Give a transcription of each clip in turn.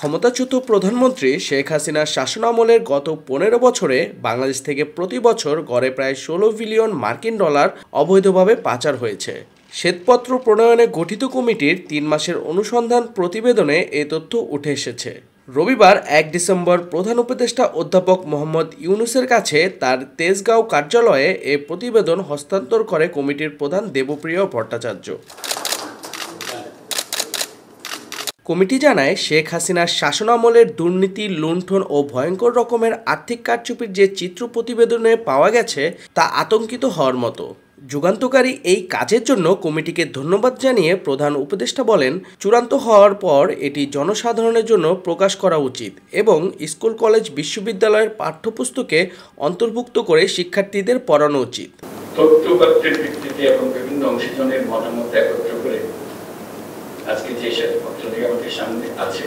ক্ষমতাচ্যুত প্রধানমন্ত্রী শেখ হাসিনার শাসনামলের গত ১৫ বছরে বাংলাদেশ থেকে প্রতি বছর গড়ে প্রায় ১৬ বিলিয়ন মার্কিন ডলার অবৈধভাবে পাচার হয়েছে। শ্বেতপত্র প্রণয়নে গঠিত কমিটির ৩ মাসের অনুসন্ধান প্রতিবেদনে এ তথ্য উঠে এসেছে। রবিবার ১ ডিসেম্বর প্রধান উপদেষ্টা অধ্যাপক মোহাম্মদ ইউনূসের কাছে তার তেজগাঁও কার্যালয়ে এ প্রতিবেদন হস্তান্তর করে কমিটির প্রধান দেবপ্রিয় ভট্টাচার্য। কমিটি জানায়, শেখ হাসিনার শাসনামলের দুর্নীতি, লুণ্ঠন ও ভয়ঙ্কর রকমের আর্থিক কারচুপির যে চিত্র প্রতিবেদনে পাওয়া গেছে তা আতঙ্কিত হওয়ার মতো। যুগান্তকারী এই কাজের জন্য কমিটিকে ধন্যবাদ জানিয়ে প্রধান উপদেষ্টা বলেন, চূড়ান্ত হওয়ার পর এটি জনসাধারণের জন্য প্রকাশ করা উচিত এবং স্কুল, কলেজ, বিশ্ববিদ্যালয়ের পাঠ্যপুস্তকে অন্তর্ভুক্ত করে শিক্ষার্থীদের পড়ানো উচিত। তথ্যপত্রের ভিত্তিতে এবং বিভিন্ন অংশীজনের মতামত একত্র করে আজকে যে শ্বেতপত্রটি আমাদের সামনে আছে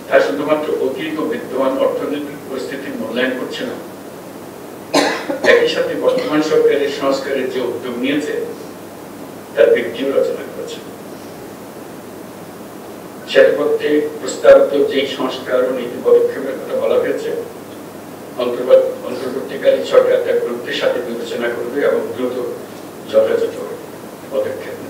তা শুধুমাত্র অতীত ও বিদ্যমান অর্থনৈতিক পরিস্থিতির মূল্যায়ন করছে না, একই সাথে বর্তমান সরকারের সংস্কারের যে উদ্যোগ নিয়েছে তার ভিত্তিও রচনা করেছে। শ্বেতপত্রে প্রস্তাবিত যে সংস্কার ও নীতি পদক্ষেপের কথা বলা হয়েছে, অন্তর্বর্তীকালীন সরকার তা গুরুত্বের সাথে বিবেচনা করবে এবং দ্রুত যথাযথ পদক্ষেপ নেবে।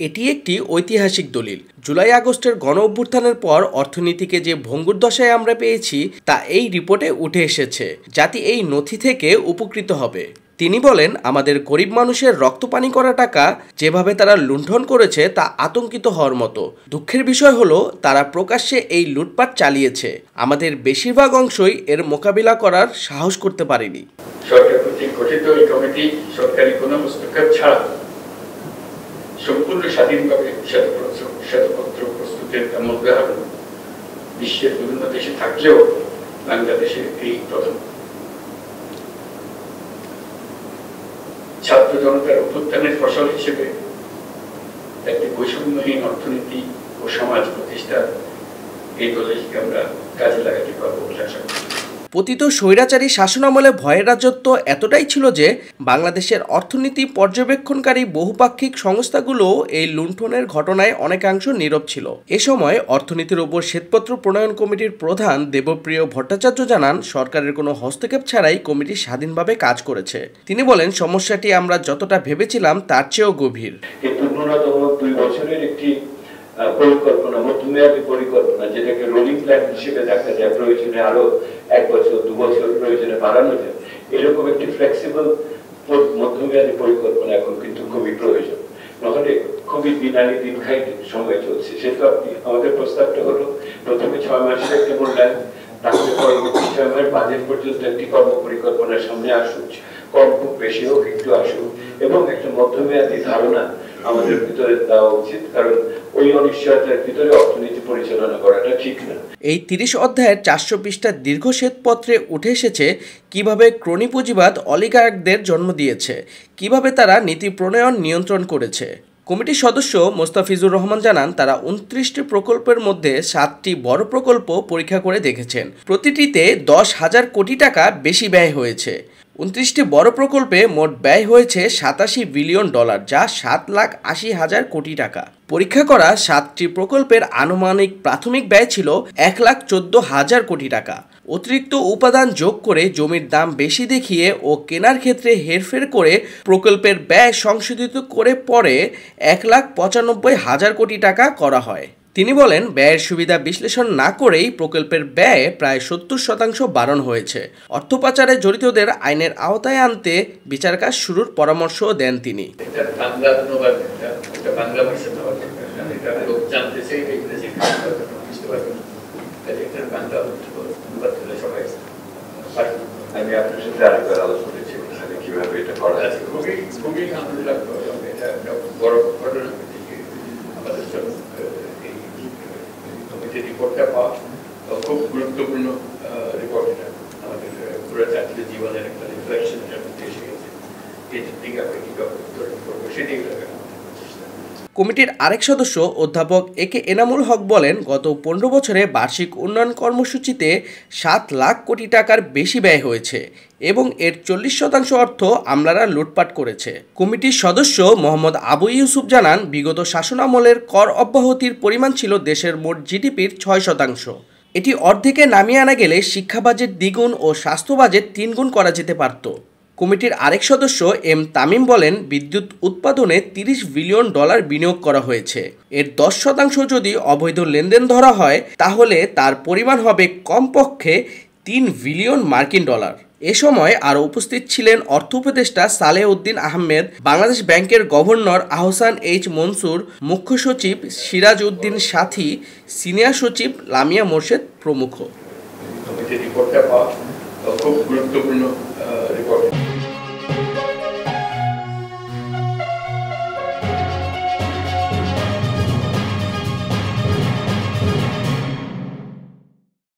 এটি একটি ঐতিহাসিক দলিল। জুলাই আগস্টের গণ অভ্যুত্থানের পর অর্থনীতিকে যে ভঙ্গুর দশায় আমরা পেয়েছি তা এই রিপোর্টে উঠে এসেছে। জাতি এই নথি থেকে উপকৃত হবে। তিনি বলেন, আমাদের গরিব মানুষের রক্তপানি করা টাকা যেভাবে তারা লুণ্ঠন করেছে তা আতঙ্কিত হওয়ার মতো। দুঃখের বিষয় হলো তারা প্রকাশ্যে এই লুটপাট চালিয়েছে। আমাদের বেশিরভাগ অংশই এর মোকাবিলা করার সাহস করতে পারেনি। সরকার কর্তৃক গঠিত এই কমিটি সরকারি কোনো হস্তক্ষেপ ছাড়া সম্পূর্ণ স্বাধীনভাবে শ্বেতপত্র প্রস্তুতের উদাহরণ বিশ্বের বিভিন্ন দেশে থাকলেও বাংলাদেশের এই প্রথম। ছাত্র জনতার অভ্যুত্থানের ফসল হিসেবে একটি বৈষম্যহীন অর্থনীতি ও সমাজ প্রতিষ্ঠার এই দলিলকে আমরা কাজে লাগাতে পারবো বলে আশা করি। পতিত স্বৈরাচারী শাসনামলে ভয়ের রাজত্ব এতটাই ছিল যে বাংলাদেশের অর্থনীতি পর্যবেক্ষণকারী বহুপাক্ষিক সংস্থাগুলো এই লুণ্ঠনের ঘটনায় অনেকাংশ নীরব ছিল। এ সময় অর্থনীতির ওপর শ্বেতপত্র প্রণয়ন কমিটির প্রধান দেবপ্রিয় ভট্টাচার্য জানান, সরকারের কোনো হস্তক্ষেপ ছাড়াই কমিটি স্বাধীনভাবে কাজ করেছে। তিনি বলেন, সমস্যাটি আমরা যতটা ভেবেছিলাম তার চেয়েও গভীর। কিন্তু ন্যূনতম 2 বছরের একটি পরিকল্পনা, মধ্যমেয়াদী পরিকল্পনা, যেটাকে রোলিং প্ল্যান হিসেবে দেখা যায়, প্রয়োজনে আরো 1 বছর 2 বছর প্রয়োজনে বাড়ানো যায়, এরকম একটি ফ্লেক্সিবল মধ্যমেয়াদী পরিকল্পনা এখন কিন্তু খুবই প্রয়োজন। নাহলে খুবই দিন খাই সময় চলছে। সেহেতু আমাদের প্রস্তাবটা হলো প্রথমে 6 মাসের একটা মূল্যায়ন, তারপরে পরবর্তী 6 মাস বাজেট পর্যন্ত একটি কর্ম পরিকল্পনার সামনে আসুক, কম খুব বেশি হোক একটু আসুক, এবং একটা মধ্যমেয়াদী ধারণা আমাদের ভিতরে দেওয়া উচিত, কারণ ওই অনিশ্চয়তার ভিতরে অর্থনীতি পরিচালনা করাটা ঠিক না। এই 30 অধ্যায়ের 400 পৃষ্ঠার দীর্ঘ শ্বেতপত্রে উঠে এসেছে কিভাবে ক্রোনি পুঁজিবাদ অলিগার্কদের জন্ম দিয়েছে, কিভাবে তারা নীতি প্রণয়ন নিয়ন্ত্রণ করেছে। কমিটির সদস্য মোস্তাফিজুর রহমান জানান, তারা 29টি প্রকল্পের মধ্যে 7টি বড় প্রকল্প পরীক্ষা করে দেখেছেন। প্রতিটিতে 10,000 কোটি টাকা বেশি ব্যয় হয়েছে। 29টি বড় প্রকল্পে মোট ব্যয় হয়েছে 87 বিলিয়ন ডলার, যা 7,80,000 কোটি টাকা। পরীক্ষা করা 7টি প্রকল্পের আনুমানিক প্রাথমিক ব্যয় ছিল 1,14,000 কোটি টাকা। অতিরিক্ত উপাদান যোগ করে, জমির দাম বেশি দেখিয়ে ও কেনার ক্ষেত্রে হেরফের করে প্রকল্পের ব্যয় সংশোধিত করে পরে 1,95,000 কোটি টাকা করা হয়। তিনি বলেন, ব্যয়ের সুবিধা বিশ্লেষণ না করেই প্রকল্পের ব্যয় প্রায় 70% বাড়ানো হয়েছে। অর্থ পাচারে জড়িতদের আইনের আওতায় আনতে বিচার কাজ শুরুর পরামর্শ দেন তিনি। আমি আপনার সাথে আরেকবার আলোচনা করেছি কিভাবে এটা করা যায়। খুবই বড় ঘটনা আমাদের জন্য রিপোর্টটা পাওয়া খুব গুরুত্বপূর্ণ রিপোর্ট। এটা আমাদের পুরো জাতীয় জীবনের একটা রিফ্লেকশন এটার মধ্যে এসে গেছে। এটার দিকে আমরা কি করবো সেটাই কমিটির আরেক সদস্য অধ্যাপক একে এনামুল হক বলেন, গত 15 বছরে বার্ষিক উন্নয়ন কর্মসূচিতে 7 লাখ কোটি টাকার বেশি ব্যয় হয়েছে এবং এর 40% অর্থ আমলারা লুটপাট করেছে। কমিটির সদস্য মোহাম্মদ আবু ইউসুফ জানান, বিগত শাসনামলের কর অব্যাহতির পরিমাণ ছিল দেশের মোট জিডিপির 6%। এটি অর্ধেকে নামিয়ে আনা গেলে শিক্ষা বাজেট দ্বিগুণ ও স্বাস্থ্য বাজেট 3 গুণ করা যেতে পারত। কমিটির আরেক সদস্য এম তামিম বলেন, বিদ্যুৎ উৎপাদনে $30 বিলিয়ন বিনিয়োগ করা হয়েছে। এর 10% যদি অবৈধ লেনদেন ধরা হয় তাহলে তার পরিমাণ হবে কমপক্ষে $3 বিলিয়ন। এ সময় আরও উপস্থিত ছিলেন অর্থ উপদেষ্টা সালেহ উদ্দিন আহমেদ, বাংলাদেশ ব্যাংকের গভর্নর আহসান এইচ মনসুর, মুখ্য সচিব সিরাজ উদ্দিন সাথী, সিনিয়র সচিব লামিয়া মোর্শেদ প্রমুখ। কমিটির রিপোর্টটা